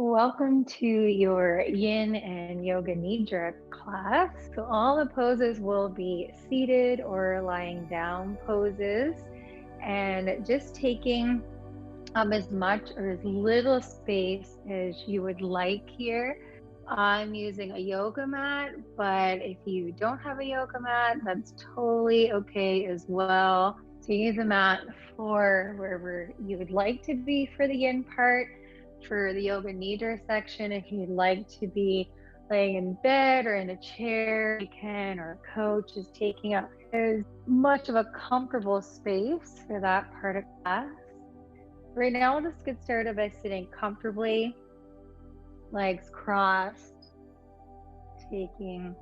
Welcome to your Yin and Yoga Nidra class. So all the poses will be seated or lying down poses, and just taking as much or as little space as you would like here. I'm using a yoga mat, but if you don't have a yoga mat, that's totally okay as well. So use a mat for wherever you would like to be for the yin part. For the yoga nidra section, if you'd like to be laying in bed or in a chair, you can, or a coach is taking up as much of a comfortable space for that part of class. Right now, we'll just get started by sitting comfortably, legs crossed, taking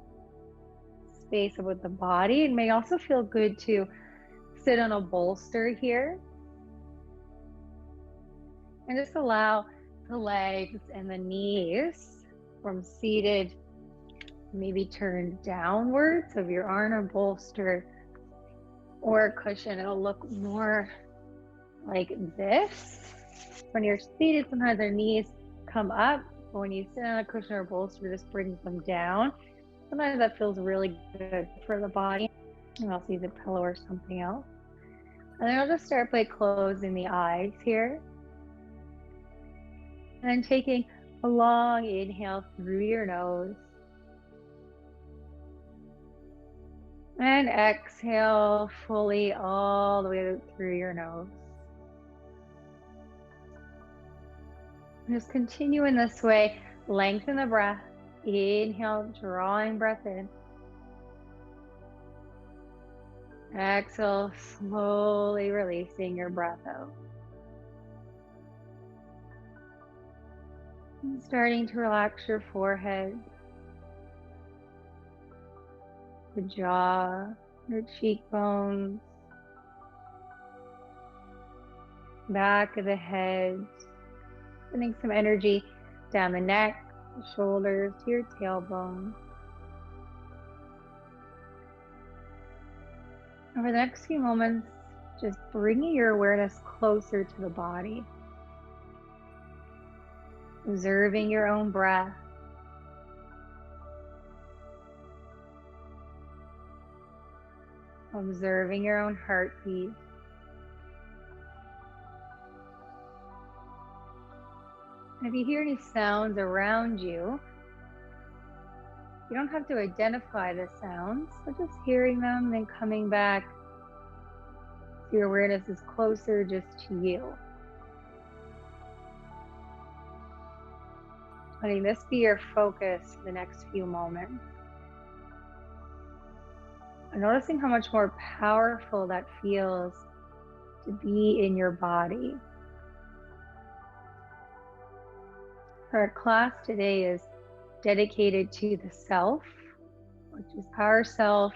space with the body. It may also feel good to sit on a bolster here. And just allow the legs and the knees from seated, maybe turned downwards. So if you're on a bolster or a cushion, it'll look more like this. When you're seated, sometimes our knees come up, but when you sit on a cushion or a bolster, this brings them down. Sometimes that feels really good for the body. And I'll use a pillow or something else. And then I'll just start by closing the eyes here. And taking a long inhale through your nose. And exhale fully all the way through your nose. Just continue in this way. Lengthen the breath. Inhale, drawing breath in. Exhale, slowly releasing your breath out. And starting to relax your forehead, the jaw, your cheekbones, back of the head, sending some energy down the neck, the shoulders, to your tailbone. Over the next few moments, just bringing your awareness closer to the body. Observing your own breath. Observing your own heartbeat. If you hear any sounds around you, you don't have to identify the sounds, but just hearing them, then coming back so your awareness is closer just to you. Letting this be your focus for the next few moments. And noticing how much more powerful that feels to be in your body. Our class today is dedicated to the self, which is our self,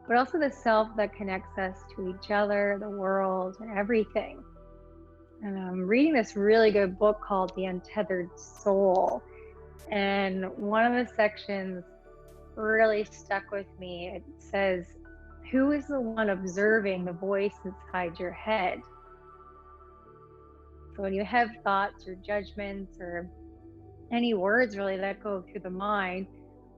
but also the self that connects us to each other, the world, and everything. And I'm reading this really good book called The Untethered Soul. And one of the sections really stuck with me. It says, who is the one observing the voice inside your head? So when you have thoughts or judgments or any words really that go through the mind,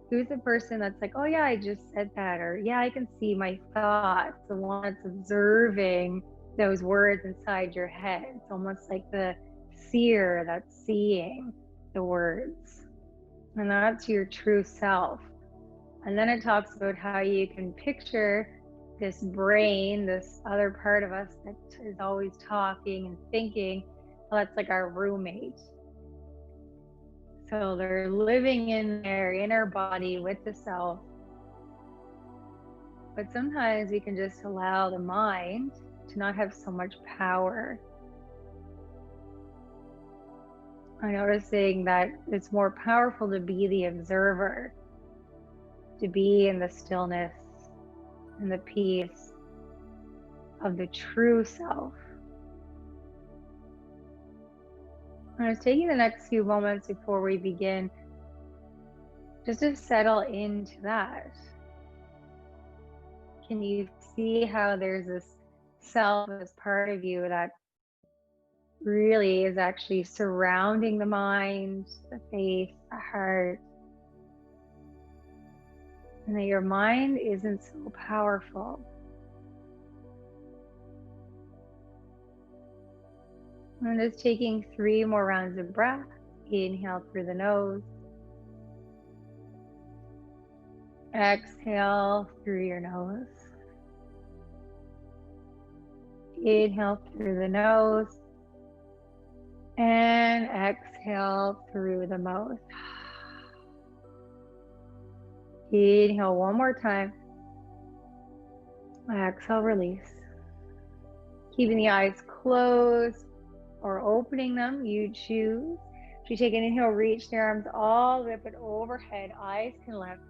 who's the person that's like, oh yeah, I just said that, or yeah, I can see my thoughts, the one that's observing those words inside your head. It's almost like the seer that's seeing the words. And that's your true self. And then it talks about how you can picture this brain, this other part of us that is always talking and thinking. Well, that's like our roommate. So they're living in there, in our body with the self. But sometimes we can just allow the mind to not have so much power. I'm noticing that it's more powerful to be the observer, to be in the stillness and the peace of the true self. I was taking the next few moments before we begin just to settle into that. Can you see how there's this self as part of you that really is actually surrounding the mind, the face, the heart, and that your mind isn't so powerful. And just taking 3 more rounds of breath. Inhale through the nose. Exhale through your nose. Inhale through the nose. And exhale through the mouth. Inhale one more time. Exhale, release. Keeping the eyes closed or opening them, you choose. If you take an inhale, reach the arms all the way up and overhead. Eyes can lift.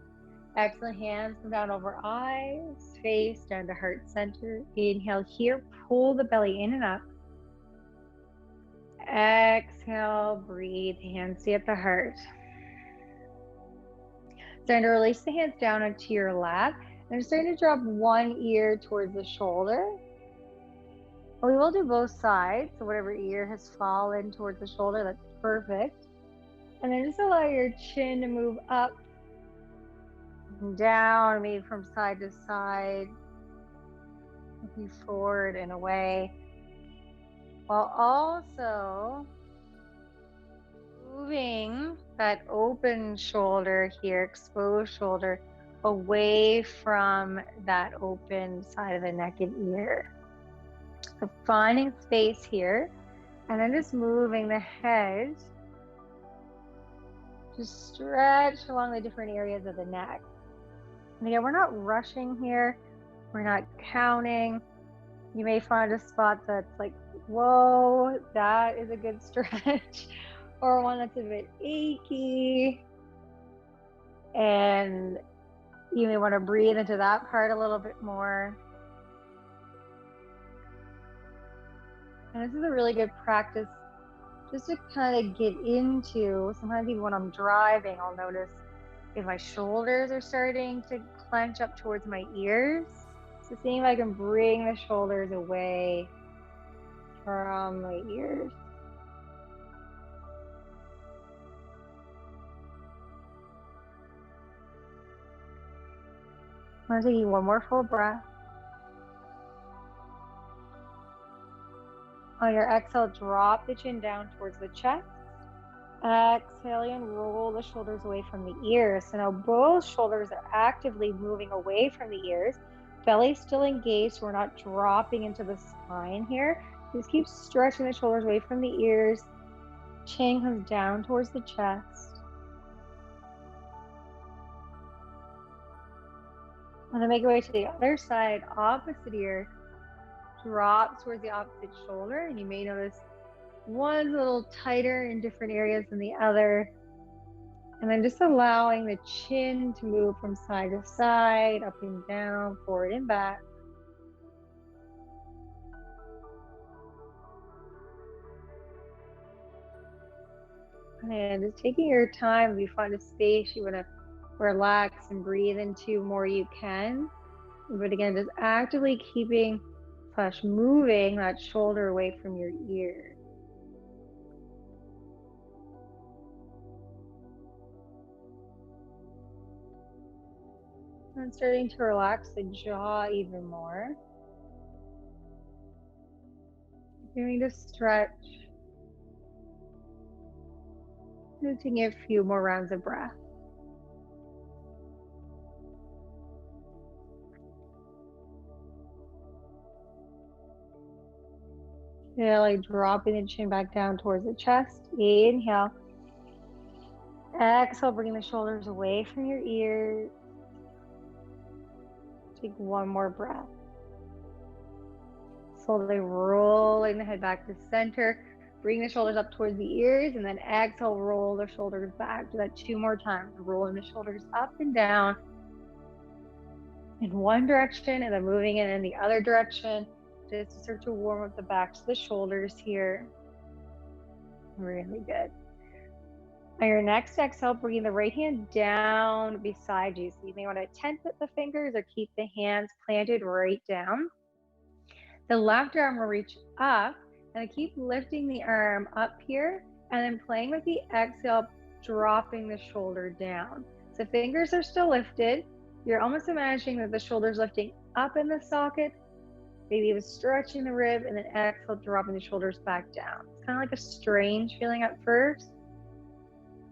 Exhale, hands come down over eyes, face down to heart center. Inhale here, pull the belly in and up. Exhale, breathe, hands stay at the heart. Starting to release the hands down onto your lap. And I'm starting to drop one ear towards the shoulder. We will do both sides, so whatever ear has fallen towards the shoulder, that's perfect. And then just allow your chin to move up and down, maybe from side to side, looking forward and away, while also moving that open shoulder here, exposed shoulder, away from that open side of the neck and ear. So finding space here, and then just moving the head, just stretch along the different areas of the neck. And again, we're not rushing here. We're not counting. You may find a spot that's like, whoa, that is a good stretch, or one that's a bit achy. And you may want to breathe into that part a little bit more. And this is a really good practice just to kind of get into. Sometimes even when I'm driving, I'll notice if my shoulders are starting to clench up towards my ears. So seeing if I can bring the shoulders away from my ears. I'm going to take one more full breath. On your exhale, drop the chin down towards the chest. Exhale and roll the shoulders away from the ears. So now both shoulders are actively moving away from the ears. Belly still engaged, so we're not dropping into the spine here. Just keep stretching the shoulders away from the ears. Chin comes down towards the chest. And then make your way to the other side, opposite ear. Drop towards the opposite shoulder, and you may notice one's a little tighter in different areas than the other. And then just allowing the chin to move from side to side, up and down, forward and back. And just taking your time, if you find a space you want to relax and breathe into more, you can. But again, just actively keeping / moving that shoulder away from your ear. And starting to relax the jaw even more. Continuing to stretch. And taking a few more rounds of breath. Really dropping the chin back down towards the chest. Inhale. Exhale, bring the shoulders away from your ears. Take one more breath. Slowly rolling the head back to center. Bring the shoulders up towards the ears, and then exhale, roll the shoulders back. Do that 2 more times. Rolling the shoulders up and down in one direction, and then moving it in the other direction. Just to start to warm up the backs of the shoulders here. Really good. On your next exhale, bring the right hand down beside you. So you may want to tent the fingers or keep the hands planted right down. The left arm will reach up, And keep lifting the arm up here and then playing with the exhale, dropping the shoulder down. So fingers are still lifted. You're almost imagining that the shoulder's lifting up in the socket, maybe even stretching the rib, and then exhale, dropping the shoulders back down. It's kind of like a strange feeling at first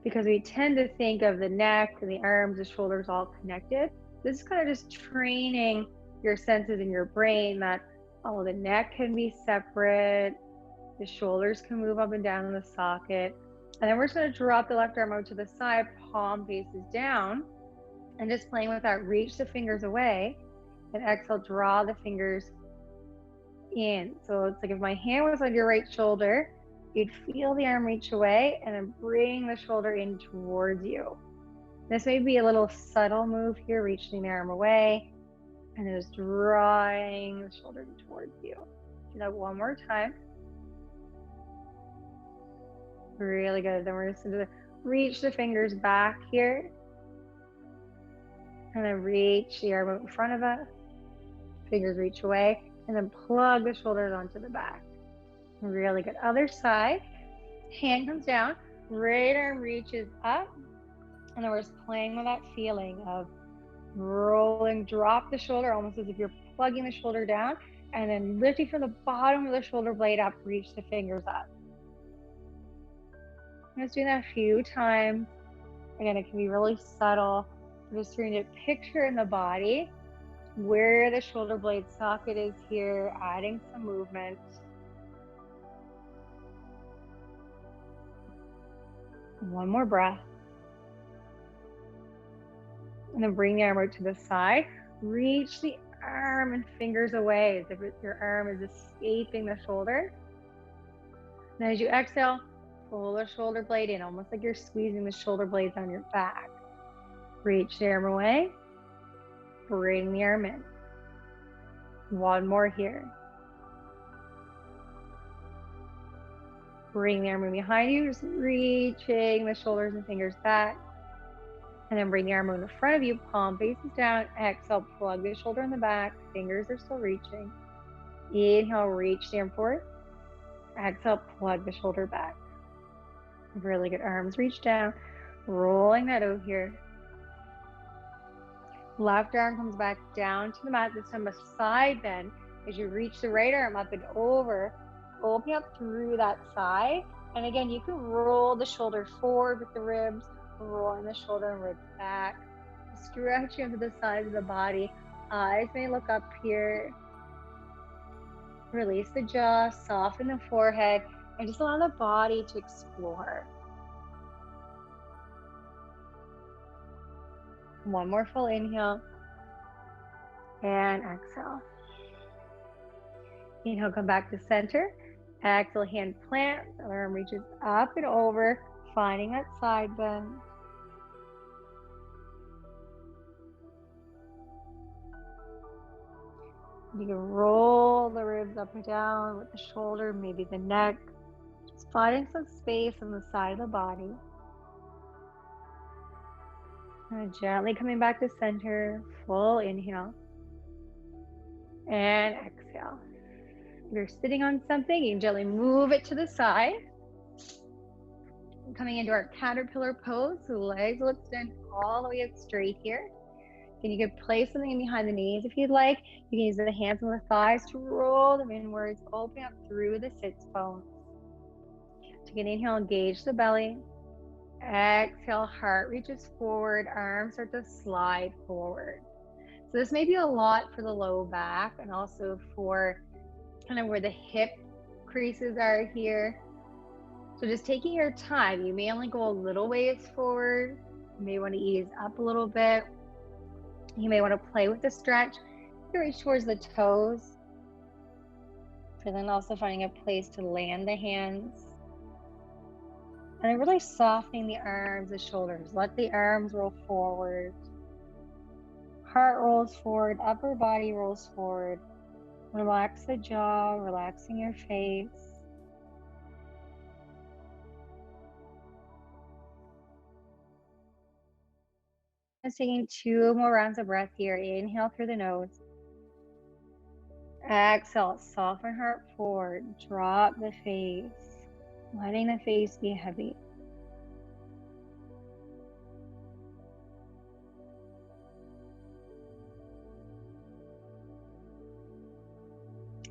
because we tend to think of the neck and the arms, the shoulders all connected. This is kind of just training your senses in your brain that, oh, the neck can be separate, the shoulders can move up and down in the socket. And then we're just going to drop the left arm out to the side, palm faces down, and just playing with that, reach the fingers away, and exhale, draw the fingers in. So it's like if my hand was on your right shoulder, you'd feel the arm reach away and then bring the shoulder in towards you. This may be a little subtle move here, reaching the arm away and just drawing the shoulder towards you. Do that one more time. Really good. Then we're just going to reach the fingers back here and then reach the arm out in front of us. Fingers reach away and then plug the shoulders onto the back. Really good. Other side. Hand comes down, right arm reaches up, and then we're just playing with that feeling of rolling, drop the shoulder almost as if you're plugging the shoulder down, and then lifting from the bottom of the shoulder blade up, reach the fingers up. I'm just doing that a few times. Again, it can be really subtle. I'm just trying to picture in the body where the shoulder blade socket is here, adding some movement. One more breath. And then bring the arm out to the side. Reach the arm and fingers away as if your arm is escaping the shoulder. Then as you exhale, pull the shoulder blade in, almost like you're squeezing the shoulder blades on your back. Reach the arm away. Bring the arm in. One more here. Bring the arm in behind you, just reaching the shoulders and fingers back. And then bring the arm in front of you, palm faces down. Exhale, plug the shoulder in the back. Fingers are still reaching. Inhale, reach the arm forward. Exhale, plug the shoulder back. Really good. Arms reach down. Rolling that out here. Left arm comes back down to the mat. This time a side bend as you reach the right arm up and over. Open up through that side. And again, you can roll the shoulder forward with the ribs, rolling the shoulder and ribs back. Stretching into the sides of the body. Eyes may look up here. Release the jaw, soften the forehead, and just allow the body to explore. One more full inhale. And exhale. Inhale, come back to center. Exhale, hand plant. The arm reaches up and over, finding that side bend. You can roll the ribs up and down with the shoulder, maybe the neck. Just finding some space on the side of the body. And gently coming back to center, full inhale. And exhale. If you're sitting on something, you can gently move it to the side. Coming into our caterpillar pose, so legs will extend all the way up straight here. And you could place something in behind the knees if you'd like. You can use the hands and the thighs to roll them inwards, open up through the sits bones. Take an inhale, engage the belly. Exhale, heart reaches forward, arms start to slide forward. So this may be a lot for the low back and also for kind of where the hip creases are here. So just taking your time, you may only go a little ways forward. You may want to ease up a little bit. You may want to play with the stretch. You can reach towards the toes. And then also finding a place to land the hands. And then really softening the arms, the shoulders. Let the arms roll forward. Heart rolls forward, upper body rolls forward. Relax the jaw, relaxing your face. Just taking 2 more rounds of breath here. Inhale through the nose. Exhale, soften heart forward, drop the face, letting the face be heavy.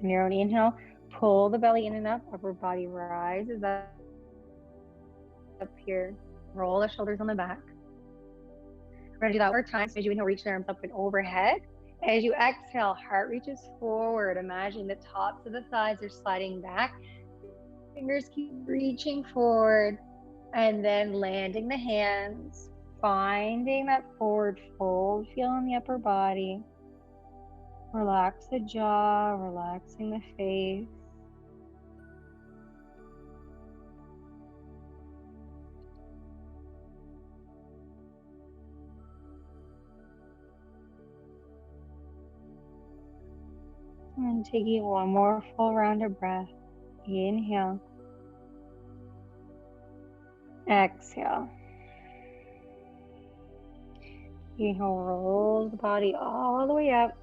On your own inhale, pull the belly in and up, upper body rises up here. Roll the shoulders on the back. We're going to do that one more time. So as you inhale, reach the arms up and overhead. As you exhale, heart reaches forward. Imagine the tops of the thighs are sliding back. Fingers keep reaching forward. And then landing the hands, finding that forward fold feel in the upper body. Relax the jaw, relaxing the face. And taking one more full round of breath. Inhale. Exhale. Inhale, roll the body all the way up.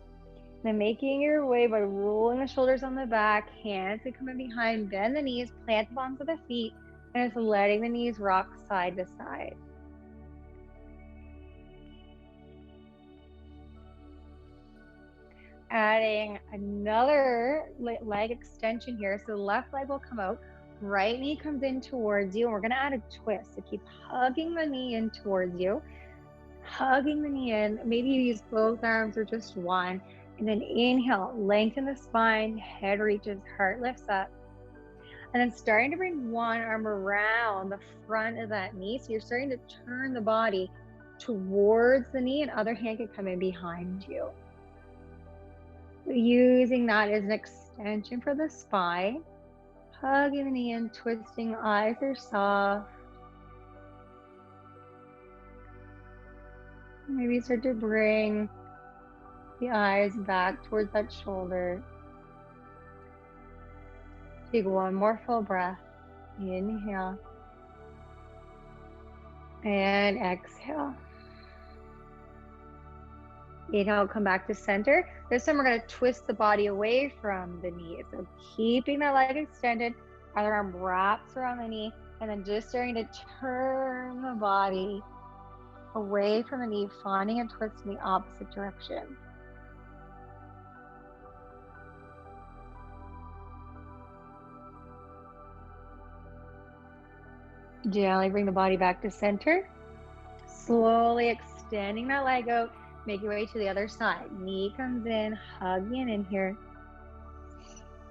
Then making your way by rolling the shoulders on the back, hands can come in behind, bend the knees, plant the palms of the feet, and just letting the knees rock side to side. Adding another leg extension here. So the left leg will come out, right knee comes in towards you, and we're gonna add a twist. So keep hugging the knee in towards you, hugging the knee in. Maybe you use both arms or just one. And then inhale, lengthen the spine, head reaches, heart lifts up. And then starting to bring one arm around the front of that knee. So you're starting to turn the body towards the knee, and other hand can come in behind you. Using that as an extension for the spine. Hugging the knee in, twisting, eyes are soft. Maybe start to bring the eyes back towards that shoulder. Take one more full breath. Inhale. And exhale. Inhale, come back to center. This time we're going to twist the body away from the knee. So keeping that leg extended, other arm wraps around the knee, and then just starting to turn the body away from the knee, finding a twist in the opposite direction. Gently bring the body back to center. Slowly extending that leg out. Make your way to the other side. Knee comes in, hugging in here.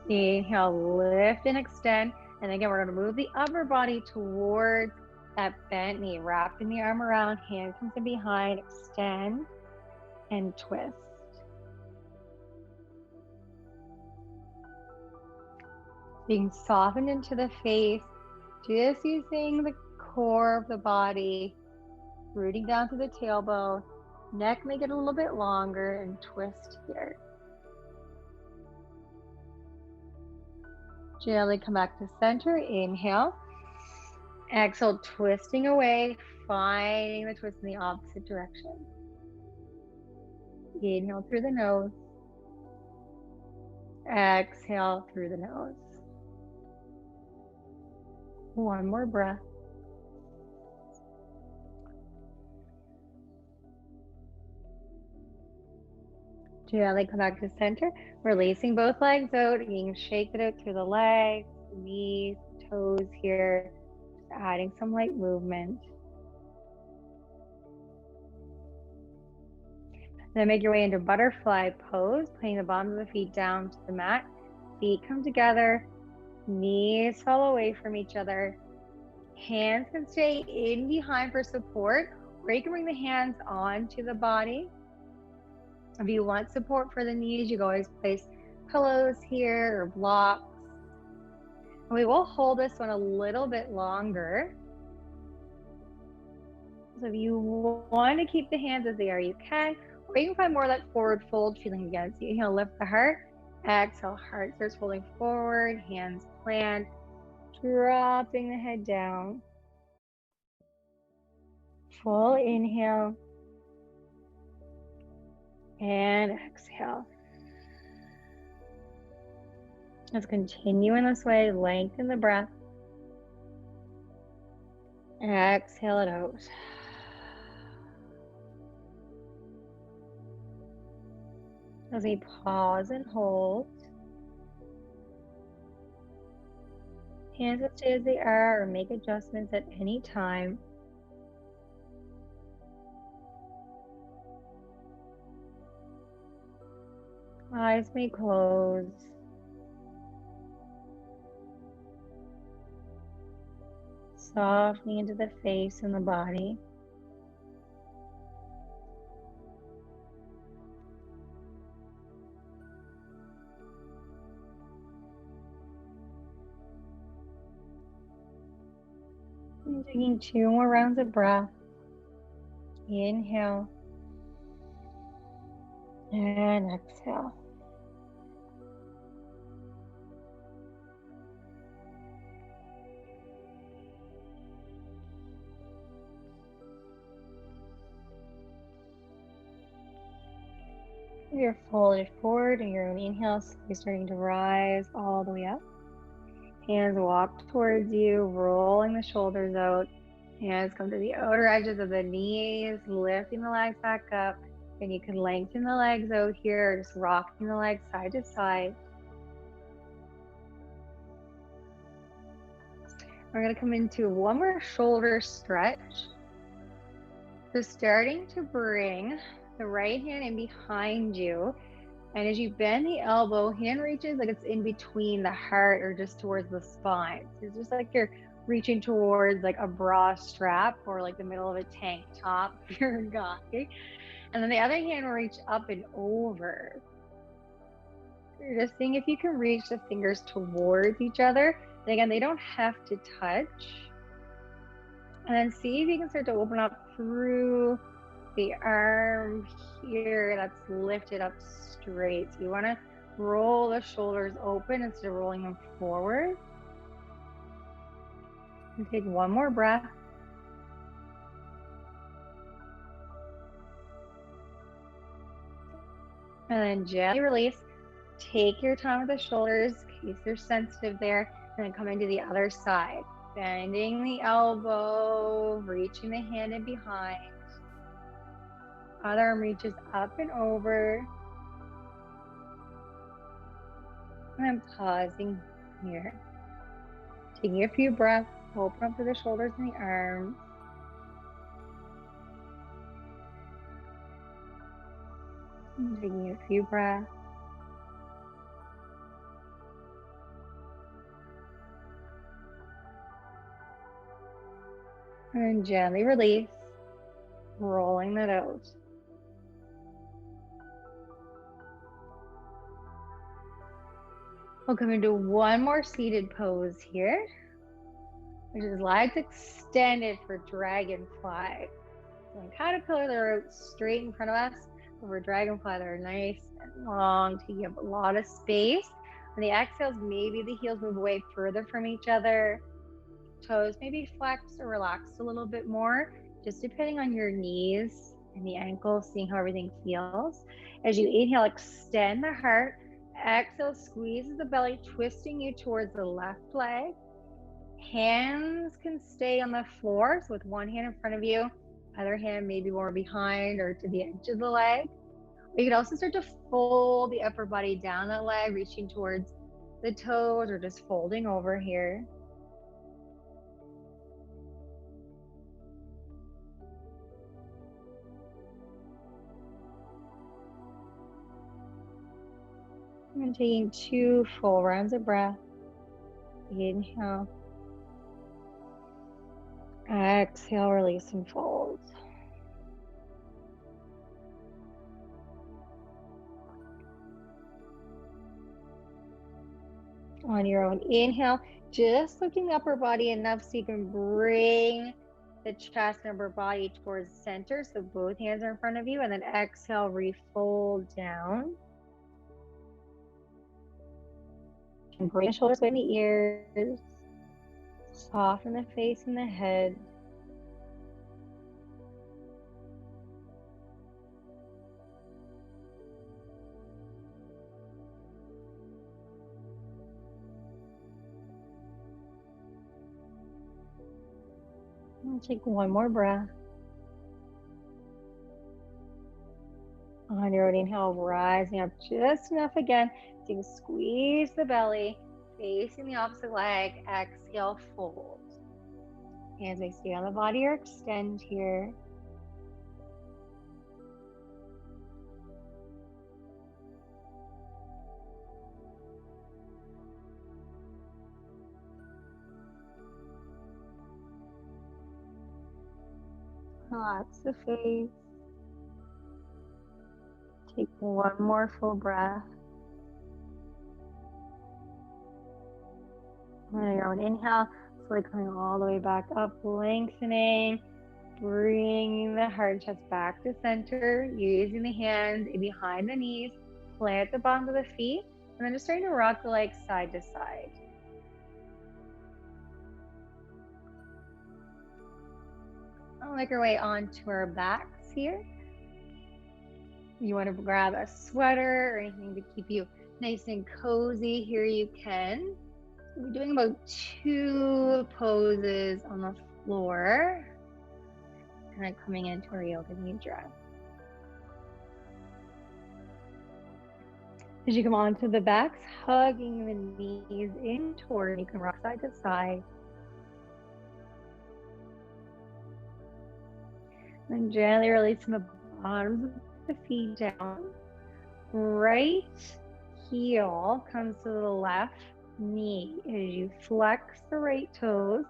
Inhale, lift and extend. And again, we're going to move the upper body towards that bent knee. Wrapping the arm around, hand comes in behind, extend and twist. Being softened into the face, just using the core of the body, rooting down to the tailbone. Neck make it a little bit longer and twist here. Gently come back to center. Inhale. Exhale, twisting away, finding the twist in the opposite direction. Inhale through the nose. Exhale through the nose. One more breath. Gently come back to center, releasing both legs out. You can shake it out through the legs, knees, toes here, just adding some light movement. Then make your way into butterfly pose, putting the bottoms of the feet down to the mat. Feet come together, knees fall away from each other. Hands can stay in behind for support, or you can bring the hands onto the body. If you want support for the knees, you can always place pillows here or blocks. And we will hold this one a little bit longer. So if you want to keep the hands as they are, you can. Or you can find more of that forward fold feeling again. So inhale, lift the heart. Exhale, heart starts folding forward, hands plant, dropping the head down. Full inhale. And exhale. Let's continue in this way. Lengthen the breath. Exhale it out. As we pause and hold. Hands will stay as they are or make adjustments at any time. Eyes may close. Softening into the face and the body. And taking 2 more rounds of breath. Inhale. And exhale. You're folded forward and your own inhale, slowly starting to rise all the way up. Hands walk towards you, rolling the shoulders out. Hands come to the outer edges of the knees, lifting the legs back up. And you can lengthen the legs out here, just rocking the legs side to side. We're going to come into one more shoulder stretch. So starting to bring the right hand in behind you. And as you bend the elbow, hand reaches like it's in between the heart or just towards the spine. So it's just like you're reaching towards like a bra strap or like the middle of a tank top if you're a guy. And then the other hand will reach up and over. You're just seeing if you can reach the fingers towards each other. And again, they don't have to touch. And then see if you can start to open up through the arm here that's lifted up straight. So you want to roll the shoulders open instead of rolling them forward. And take one more breath. And then gently release. Take your time with the shoulders in case they're sensitive there. And then come into the other side. Bending the elbow, reaching the hand in behind. Other arm reaches up and over. And I'm pausing here. Taking a few breaths, open up to the shoulders and the arms. And taking a few breaths. And gently release, rolling that out. We'll come into one more seated pose here, which is legs extended for dragonfly. So in caterpillar, they're out straight in front of us. Over dragonfly, they're nice and long, taking up a lot of space. On the exhales, maybe the heels move away further from each other. Toes maybe flexed or relaxed a little bit more, just depending on your knees and the ankles, seeing how everything feels. As you inhale, extend the heart. Exhale, squeeze the belly, twisting you towards the left leg. Hands can stay on the floor, so with one hand in front of you, other hand maybe more behind or to the edge of the leg. You can also start to fold the upper body down that leg, reaching towards the toes or just folding over here. I'm taking 2 full rounds of breath. Inhale. Exhale, release and fold. On your own inhale, just lifting the upper body enough so you can bring the chest and upper body towards the center. So both hands are in front of you, and then exhale, refold down. And bring the shoulders away from the ears. Soften the face and the head. And take one more breath. On your own inhale, rising up just enough again. So you can squeeze the belly, facing the opposite leg. Exhale, fold. Hands may stay on the body or extend here. Relax the face. Take one more full breath. On your own inhale, slowly coming all the way back up, lengthening, bringing the heart and chest back to center, using the hands behind the knees, plant the bottom of the feet, and then just starting to rock the legs side to side. I'll make our way onto our backs here. You want to grab a sweater or anything to keep you nice and cozy here, you can. We're doing about 2 poses on the floor. And then coming into our Yoga Nidra. As you come onto the backs, hugging the knees in toward, you can rock side to side. And gently releasing the bottoms of the feet down. Right heel comes to the left knee as you flex the right toes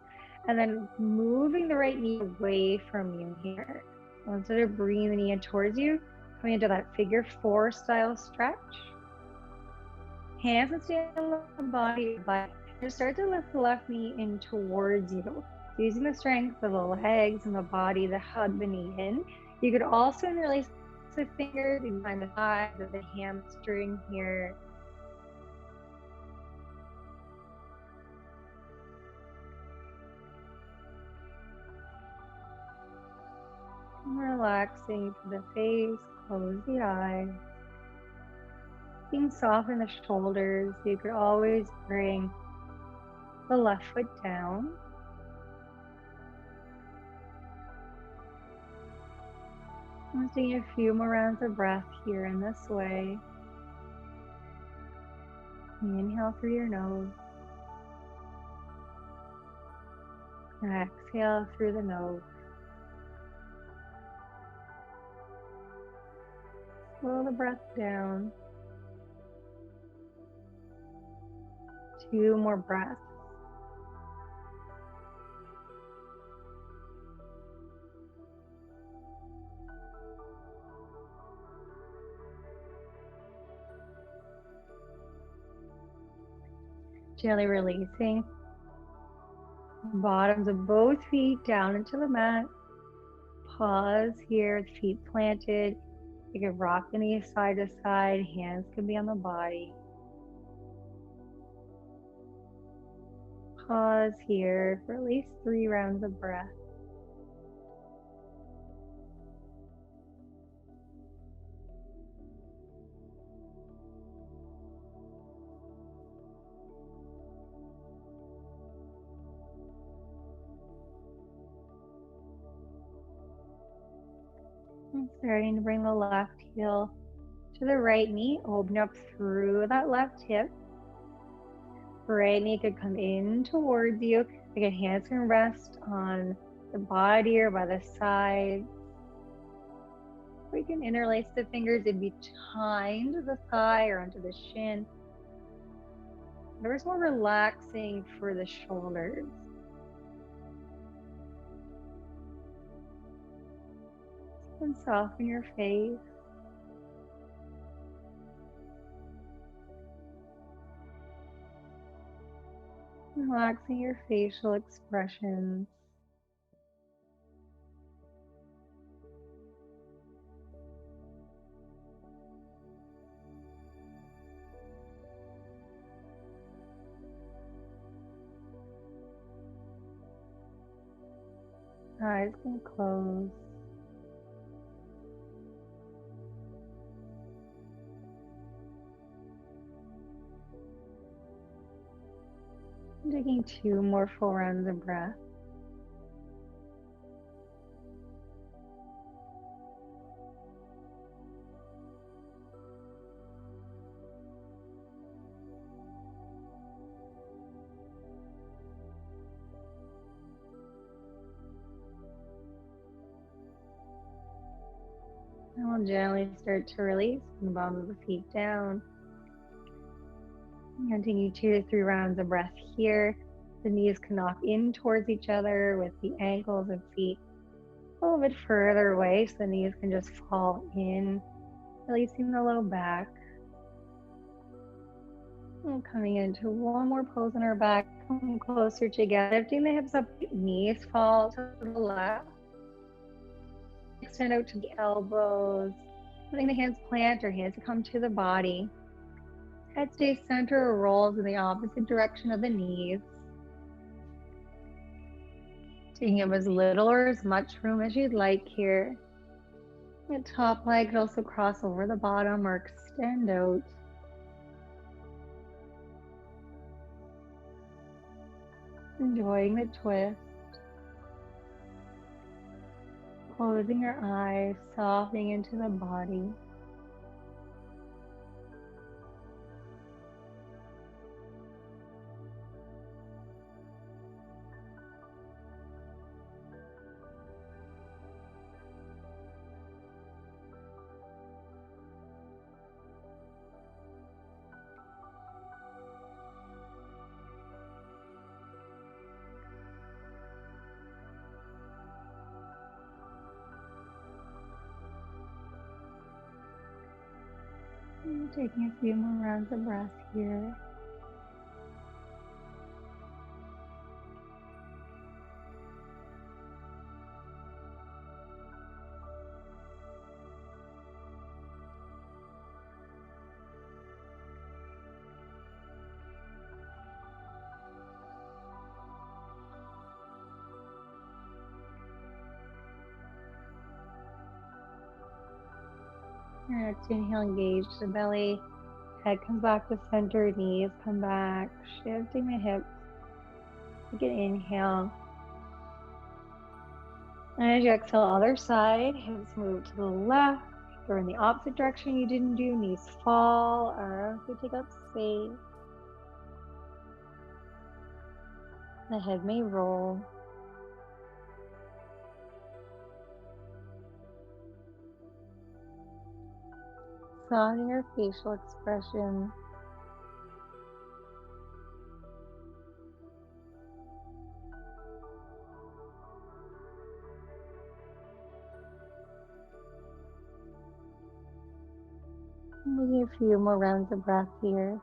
and then moving the right knee away from you here. So instead of bringing the knee in towards you, coming into that figure 4 style stretch. Hands can stay on the body, but just start to lift the left knee in towards you. Using the strength of the legs and the body to hug the knee in. You could also interlace the fingers behind the thighs of the hamstring here. Relaxing to the face, close the eyes. You can soften the shoulders. You could always bring the left foot down. I'm taking a few more rounds of breath here in this way. Inhale through your nose. Exhale through the nose. Slow the breath down. 2 more breaths. Gently releasing bottoms of both feet down into the mat. Pause here, feet planted. You can rock the knees side to side. Hands can be on the body. Pause here for at least 3 rounds of breath. And starting to bring the left heel to the right knee. Open up through that left hip. Right knee could come in towards you. Again, hands can rest on the body or by the side. We can interlace the fingers in behind the thigh or onto the shin. There's more relaxing for the shoulders. And soften your face. Relaxing your facial expressions. Eyes can close. Taking 2 more full rounds of breath. And we'll gently start to release from the bottom of the feet down. Continue 2 to 3 rounds of breath here. The knees can knock in towards each other with the ankles and feet a little bit further away, so the knees can just fall in, releasing the low back. And coming into one more pose on our back, come closer together, lifting the hips up, knees fall to the left. Extend out to the elbows, letting the hands plant or hands come to the body. Head stays center or rolls in the opposite direction of the knees. Taking up as little or as much room as you'd like here. The top leg could also cross over the bottom or extend out. Enjoying the twist. Closing your eyes, softening into the body. Taking a few more rounds of breath here. Next, inhale, engage the belly. Head comes back to center, knees come back, shifting the hips. Take an inhale. And as you exhale, other side, hips move to the left or in the opposite direction you didn't do. Knees fall, arms will take up space. The head may roll. Softening your facial expression. Maybe a few more rounds of breath here.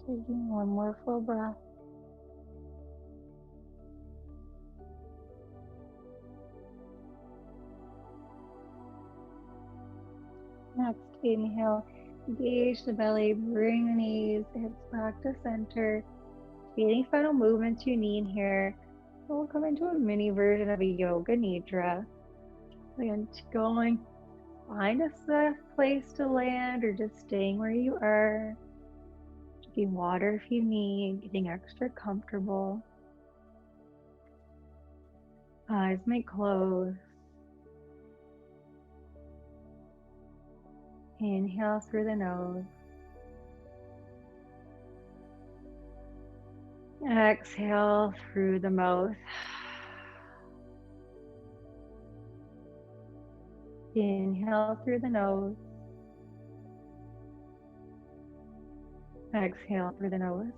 Taking one more full breath. Next, inhale, engage the belly, bring the knees, the hips back to center. Any final movements you need here. We'll come into a mini version of a Yoga Nidra. Again, going, find a safe place to land or just staying where you are. Drinking water if you need, getting extra comfortable. Eyes may close. Inhale through the nose. Exhale through the mouth. Inhale through the nose. Exhale through the nose.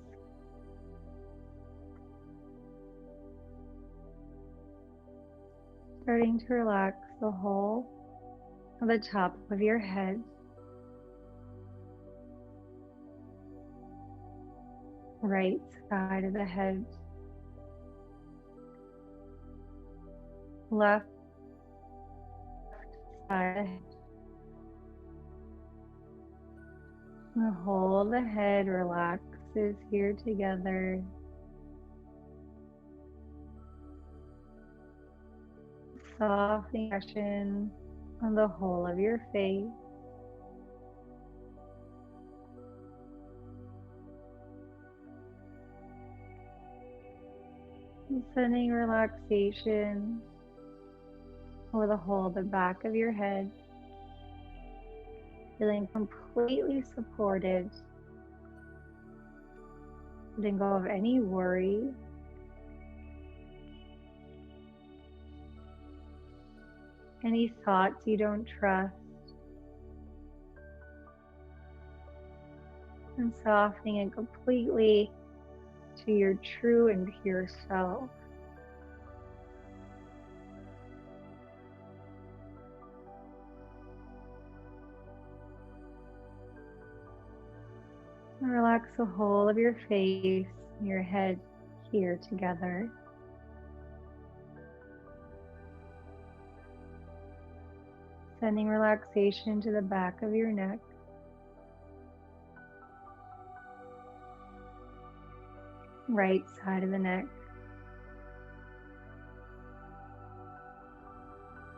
Starting to relax the whole of the top of your head. Right side of the head. Left side of the head. The whole of the head relaxes here together. softening expression on the whole of your face. And sending relaxation over the whole of the back of your head, feeling completely supported, letting go of any worry, any thoughts you don't trust, and softening it completely to your true and pure self. And relax the whole of your face and your head here together. Sending relaxation to the back of your neck. Right side of the neck.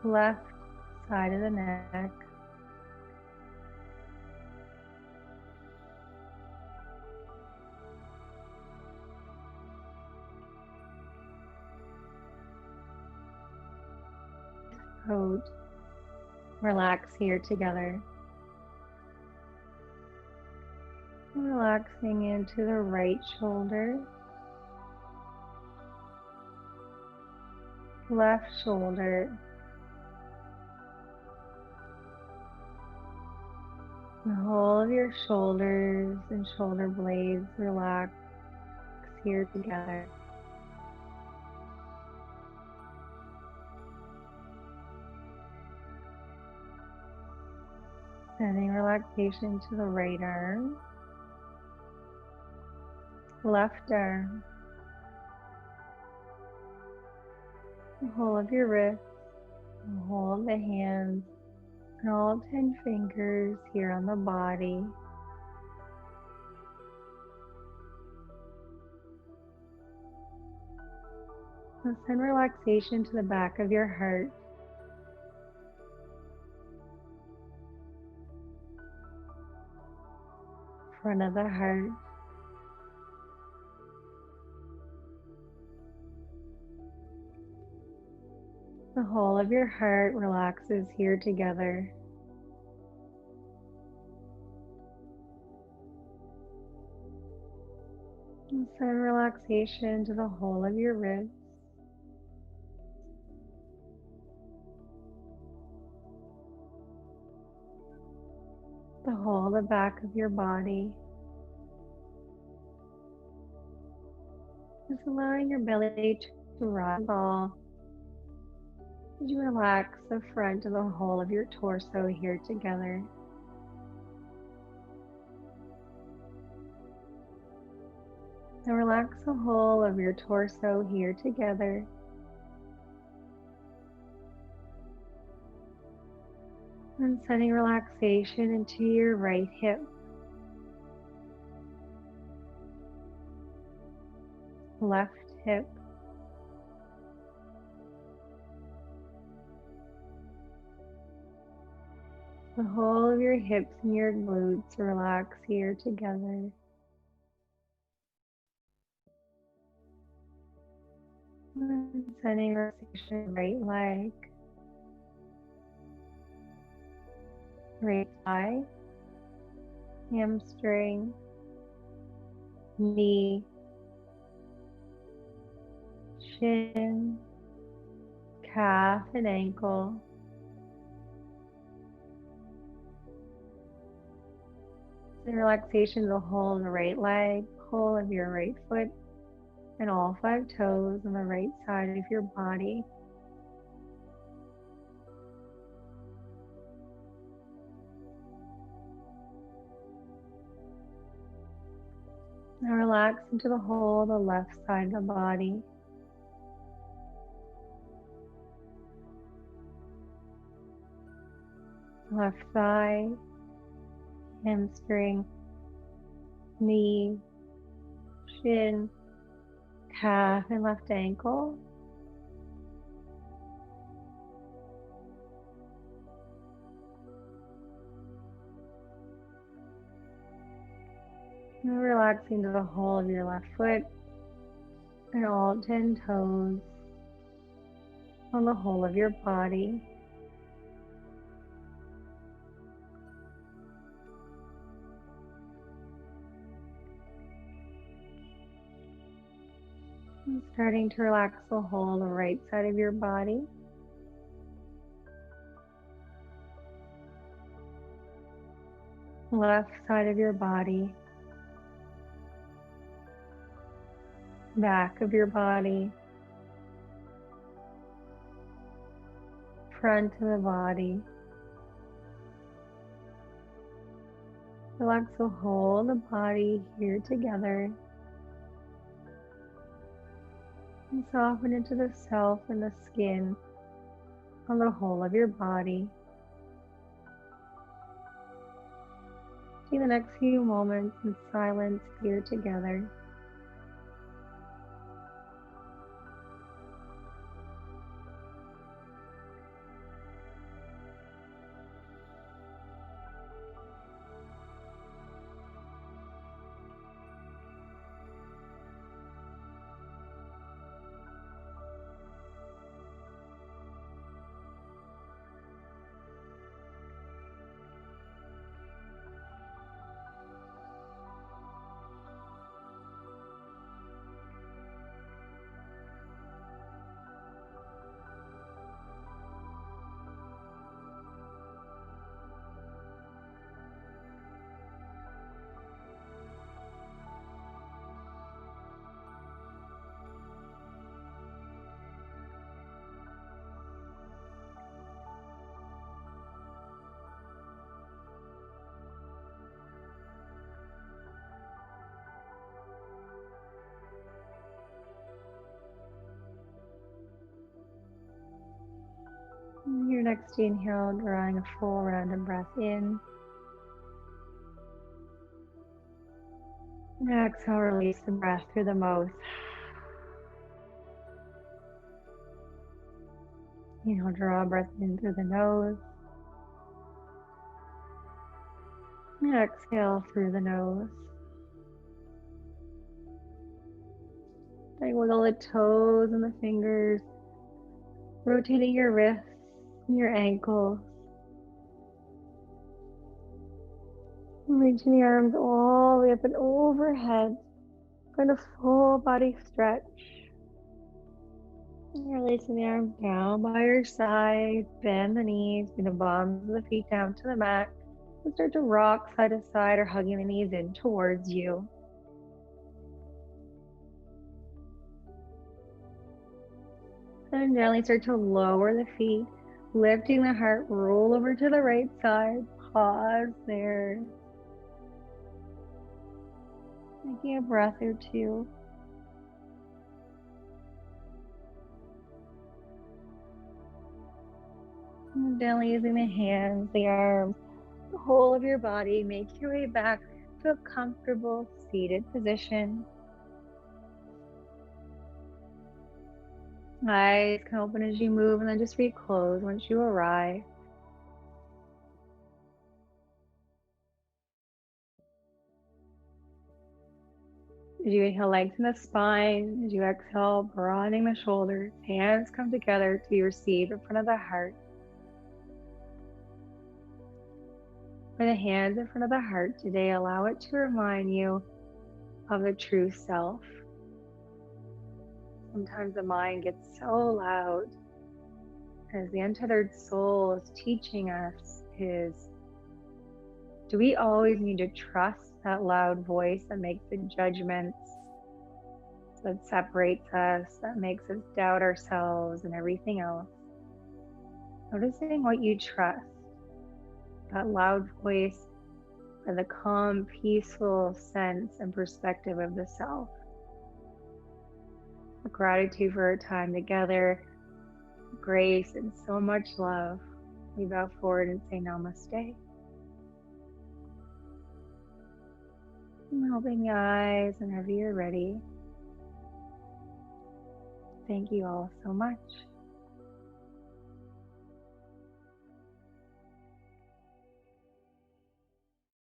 Left side of the neck. Throat. Relax here together. Relaxing into the right shoulder, left shoulder, the whole of your shoulders and shoulder blades relax here together. Sending relaxation to the right arm, left arm, the whole of your wrist, the whole of the hands, and all 10 fingers here on the body. And send relaxation to the back of your heart. Front of the heart. The whole of your heart relaxes here together. And send relaxation to the whole of your ribs. The whole of the back of your body. Just allowing your belly to rise and fall. As you relax the front of the whole of your torso here together. And relax the whole of your torso here together. And sending relaxation into your right hip. Left hip. The whole of your hips and your glutes relax here together. And sending relaxation to the right leg. Right thigh, hamstring, knee, shin, calf and ankle. And relaxation to the whole of the right leg, whole of your right foot, and all 5 toes on the right side of your body. Now relax into the whole of the left side of the body. Left thigh, hamstring, knee, shin, calf, and left ankle. And relaxing to the whole of your left foot and all 10 toes on the whole of your body. And starting to relax the whole the right side of your body. Left side of your body. Back of your body. Front of the body. Relax the whole of the body here together. And soften into the self and the skin on the whole of your body. Take the next few moments in silence here together. Your next inhale, drawing a full round of breath in. And exhale, release the breath through the mouth. Inhale, draw a breath in through the nose. And exhale through the nose. Then wiggle the toes and the fingers, rotating your wrists and your ankles. Reaching the arms all the way up and overhead. Find a full body stretch. And releasing the arms down by your side. Bend the knees, bring the bottoms of the feet down to the mat. And start to rock side to side or hugging the knees in towards you. And gently start to lower the feet, lifting the heart, roll over to the right side. Pause there. Taking a breath or two. And gently using the hands, the arms, the whole of your body, make your way back to a comfortable seated position. Eyes can open as you move and then just reclose once you arrive. As you inhale, lengthen the spine. As you exhale, broadening the shoulders. Hands come together to receive in front of the heart. For the hands in front of the heart today, allow it to remind you of the true self. Sometimes the mind gets so loud, as the untethered soul is teaching us is, do we always need to trust that loud voice that makes the judgments, that separates us, that makes us doubt ourselves and everything else? Noticing what you trust, that loud voice, or the calm, peaceful sense and perspective of the self. Gratitude for our time together, grace and so much love. We bow forward and say namaste. And open the eyes whenever you're ready. Thank you all so much.